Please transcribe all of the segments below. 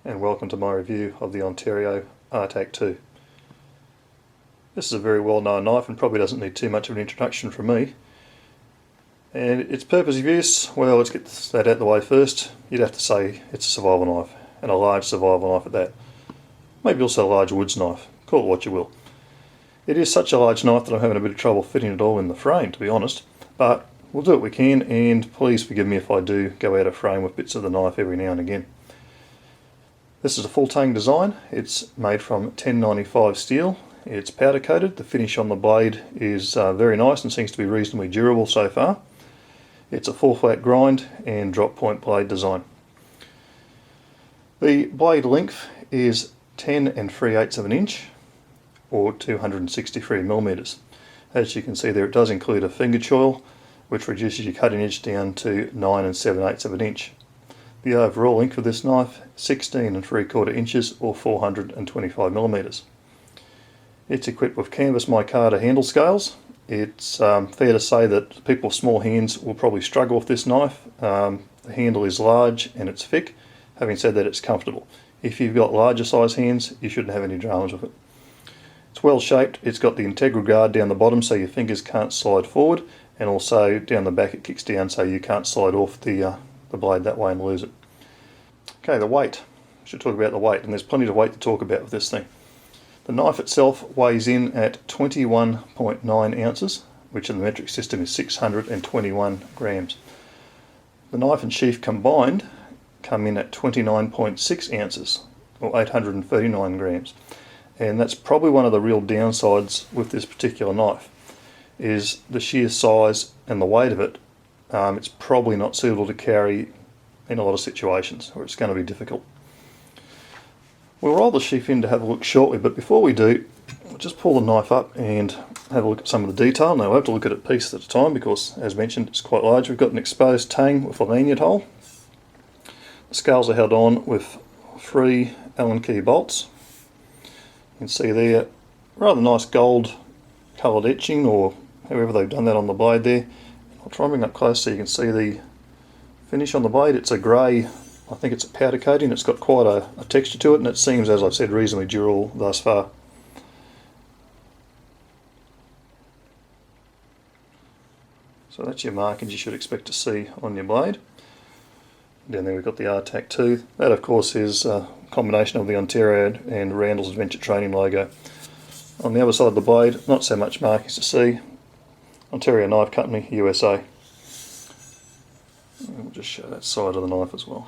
and welcome to my review of the Ontario RTAK-II. This is a very well known knife and probably doesn't need too much of an introduction from me. And its purpose of use, well, let's get that out of the way first. You'd have to say it's a survival knife, and a large survival knife at that. Maybe also a large woods knife, call it what you will. It is such a large knife that I'm having a bit of trouble fitting it all in the frame, to be honest, but we'll do what we can, and please forgive me if I do go out of frame with bits of the knife every now and again. This is a full tang design. It's made from 1095 steel. It's powder coated. The finish on the blade is very nice and seems to be reasonably durable so far. It's a full flat grind and drop point blade design. The blade length is 10 3/8 of an inch, or 263 millimeters. As you can see there, it does include a finger choil, which reduces your cutting edge down to 9 7/8 of an inch. The overall length of this knife, 16 3/4 inches, or 425 millimeters. It's equipped with canvas micarta handle scales. It's fair to say that people with small hands will probably struggle with this knife. The handle is large and it's thick. Having said that, it's comfortable. If you've got larger size hands, you shouldn't have any dramas with it. It's well shaped. It's got the integral guard down the bottom so your fingers can't slide forward, and also down the back it kicks down so you can't slide off the blade that way and lose it. Okay, the weight. I should talk about the weight, and there's plenty of weight to talk about with this thing. The knife itself weighs in at 21.9 ounces, which in the metric system is 621 grams. The knife and sheath combined come in at 29.6 ounces, or 839 grams. And that's probably one of the real downsides with this particular knife, is the sheer size and the weight of it. It's probably not suitable to carry in a lot of situations where it's going to be difficult. We'll roll the sheath in to have a look shortly, but before we do, we'll just pull the knife up and have a look at some of the detail. Now we'll have to look at it piece at a time because, as mentioned, it's quite large. We've got an exposed tang with a lanyard hole. The scales are held on with 3 Allen key bolts. You can see there rather nice gold coloured etching, or however they've done that on the blade there. I'll try and bring up close so you can see the finish on the blade. It's a grey, I think it's a powder coating. It's got quite a texture to it, and it seems, as I've said, reasonably durable thus far. So that's your markings you should expect to see on your blade. Down there we've got the RTAK-II. That of course is a combination of the Ontario and Randall's Adventure Training logo. On the other side of the blade, not so much markings to see. Ontario Knife Company, USA. And we'll just show that side of the knife as well.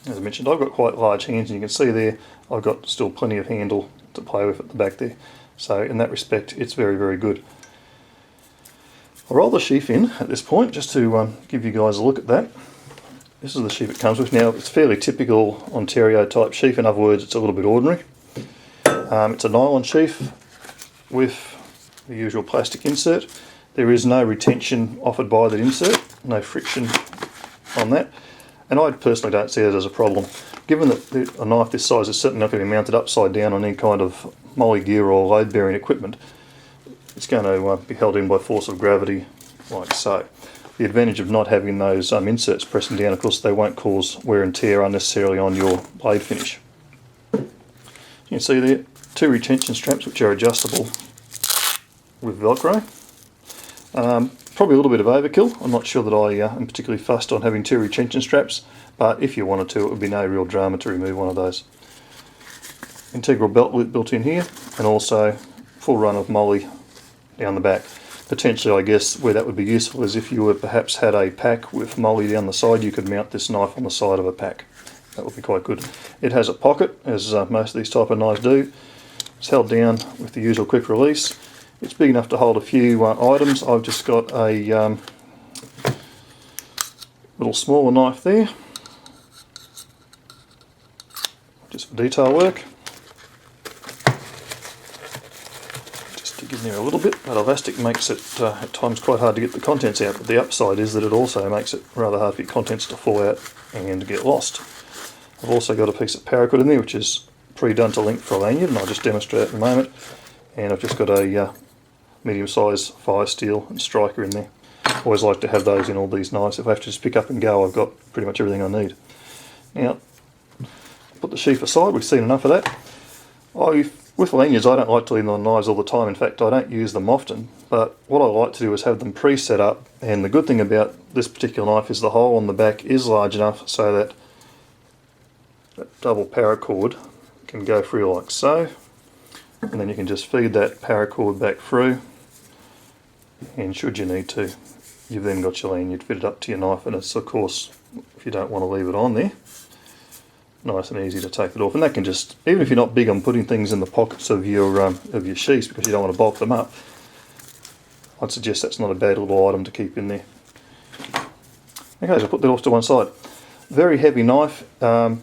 As I mentioned, I've got quite large hands, and you can see there I've got still plenty of handle to play with at the back there. So in that respect, it's very, very good. I'll roll the sheath in at this point just to give you guys a look at that. This is the sheath it comes with. Now, it's fairly typical Ontario type sheath. In other words, it's a little bit ordinary. It's a nylon sheath with the usual plastic insert. There is no retention offered by that insert, no friction on that, and I personally don't see it as a problem. Given that a knife this size is certainly not going to be mounted upside down on any kind of molly gear or load bearing equipment, it's going to be held in by force of gravity like so. The advantage of not having those inserts pressing down, of course, they won't cause wear and tear unnecessarily on your blade finish. You can see there 2 retention straps which are adjustable with Velcro. Probably a little bit of overkill. I'm not sure that I am particularly fussed on having 2 retention straps, but if you wanted to, it would be no real drama to remove one of those. Integral belt loop built in here, and also full run of molly down the back. Potentially, I guess, where that would be useful is if you were perhaps had a pack with molly down the side, you could mount this knife on the side of a pack. That would be quite good. It has a pocket, as most of these type of knives do. It's held down with the usual quick release. It's big enough to hold a few items. I've just got a little smaller knife there, just for detail work. Just to give me a little bit. That elastic makes it at times quite hard to get the contents out, but the upside is that it also makes it rather hard for your contents to fall out and get lost. I've also got a piece of paracord in there which is pre-done to length for a lanyard, and I'll just demonstrate in a moment. And I've just got a medium-sized fire steel and striker in there. Always like to have those in all these knives. If I have to just pick up and go, I've got pretty much everything I need. Now, put the sheath aside, we've seen enough of that. With lanyards, I don't like to leave them on knives all the time. In fact, I don't use them often, but what I like to do is have them pre-set up, and the good thing about this particular knife is the hole on the back is large enough so that double paracord can go through like so, and then you can just feed that paracord back through, and should you need to, you've then got your lanyard fitted up to your knife, and it's, of course, if you don't want to leave it on there, nice and easy to take it off. And that can just, even if you're not big on putting things in the pockets of your sheaths because you don't want to bulk them up, I'd suggest that's not a bad little item to keep in there. Okay, so put that off to one side. Very heavy knife,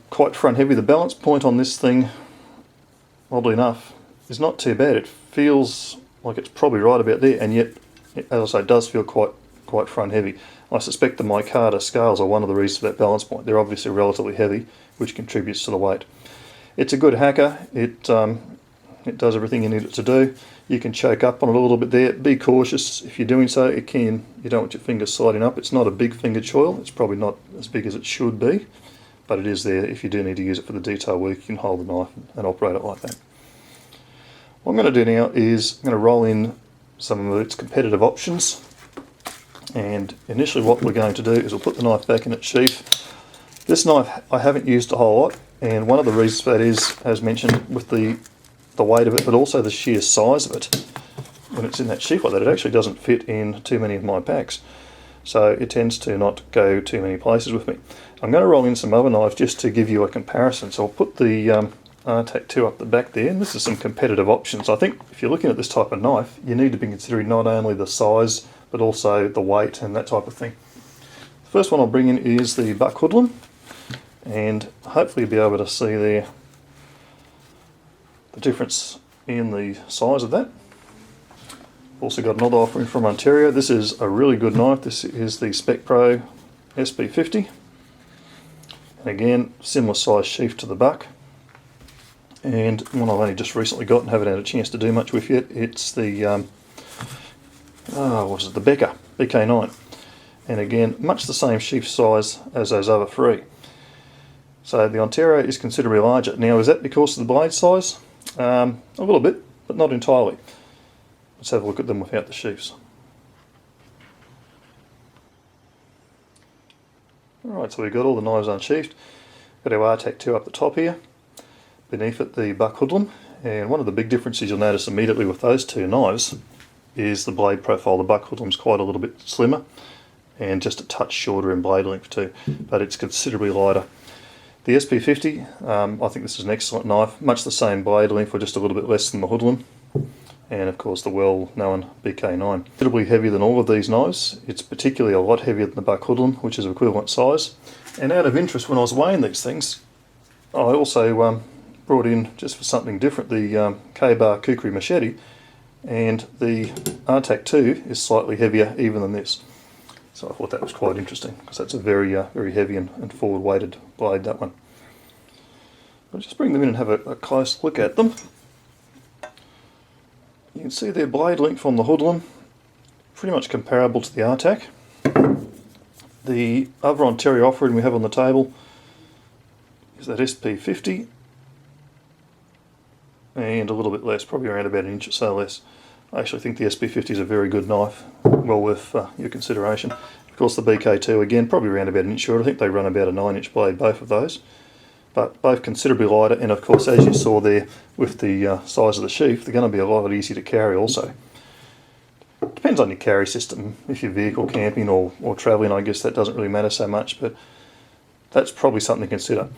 quite front heavy. The balance point on this thing, oddly enough, is not too bad. It feels like it's probably right about there, and yet, as I say, it does feel quite front heavy. I suspect the micarta scales are one of the reasons for that balance point. They're obviously relatively heavy, which contributes to the weight. It's a good hacker. It does everything you need it to do. You can choke up on it a little bit there. Be cautious if you're doing so. You don't want your fingers sliding up. It's not a big fingered choil. It's probably not as big as it should be, but it is there. If you do need to use it for the detail work, you can hold the knife and operate it like that. What I'm going to do now is I'm going to roll in some of its competitive options. And initially what we're going to do is we'll put the knife back in its sheath. This knife I haven't used a whole lot, and one of the reasons for that is, as mentioned, with the weight of it, but also the sheer size of it. When it's in that sheath like that, it actually doesn't fit in too many of my packs. So it tends to not go too many places with me. I'm going to roll in some other knives just to give you a comparison. So I'll put the RTAK-II up the back there, and this is some competitive options. I think if you're looking at this type of knife, you need to be considering not only the size, but also the weight and that type of thing. The first one I'll bring in is the buck hoodlum, and hopefully you'll be able to see there the difference in the size of that. Also got another offering from Ontario. This is a really good knife. This is the Spec Pro SP50, and again, similar size sheath to the buck. And one I've only just recently got and haven't had a chance to do much with yet, it's the the Becker BK9, and again, much the same sheath size as those other three. So the Ontario is considerably larger. Now, is that because of the blade size? A little bit, but not entirely. Let's have a look at them without the sheaths. Alright, so we've got all the knives unsheathed. Got our RTAK-II up the top here. Beneath it, the buck hoodlum. And one of the big differences you'll notice immediately with those two knives is the blade profile. The buck hoodlum's quite a little bit slimmer and just a touch shorter in blade length too, but it's considerably lighter. The SP50, I think this is an excellent knife, much the same blade length or just a little bit less than the hoodlum, and of course the well-known BK9. Considerably heavier than all of these knives. It's particularly a lot heavier than the buck hoodlum, which is of equivalent size. And out of interest, when I was weighing these things, I also brought in, just for something different, the K-Bar kukri machete, and the RTAK-II is slightly heavier even than this. So I thought that was quite interesting, because that's a very very heavy and forward weighted blade, that one. I'll just bring them in and have a close look at them. You can see their blade length on the hoodlum, pretty much comparable to the RTAK. The other Ontario offering we have on the table is that SP50, and a little bit less, probably around about an inch or so less. I actually think the SP50 is a very good knife, well worth your consideration. Of course the BK2 again, probably around about an inch short. I think they run about a 9-inch blade, both of those. But both considerably lighter, and of course, as you saw there with the size of the sheath, they're going to be a lot easier to carry also. Depends on your carry system. If you're vehicle camping or travelling, I guess that doesn't really matter so much, but that's probably something to consider.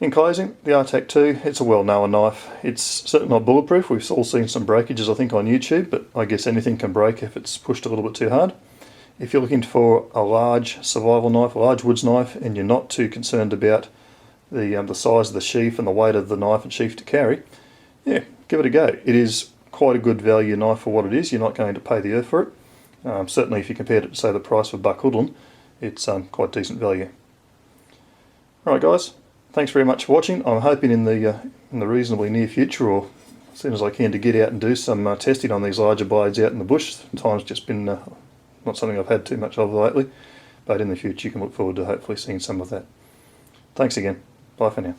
In closing, the RTAK-II, it's a well-known knife. It's certainly not bulletproof. We've all seen some breakages, I think, on YouTube, but I guess anything can break if it's pushed a little bit too hard. If you're looking for a large survival knife, a large woods knife, and you're not too concerned about the size of the sheath and the weight of the knife and sheath to carry, yeah, give it a go. It is quite a good value knife for what it is. You're not going to pay the earth for it. Certainly if you compared it to, say, the price of buck hoodlum, it's quite decent value. Alright guys, thanks very much for watching. I'm hoping in the reasonably near future, or as soon as I can, to get out and do some testing on these larger blades out in the bush. Time's just been not something I've had too much of lately. but in the future you can look forward to hopefully seeing some of that. Thanks again. Bye for now.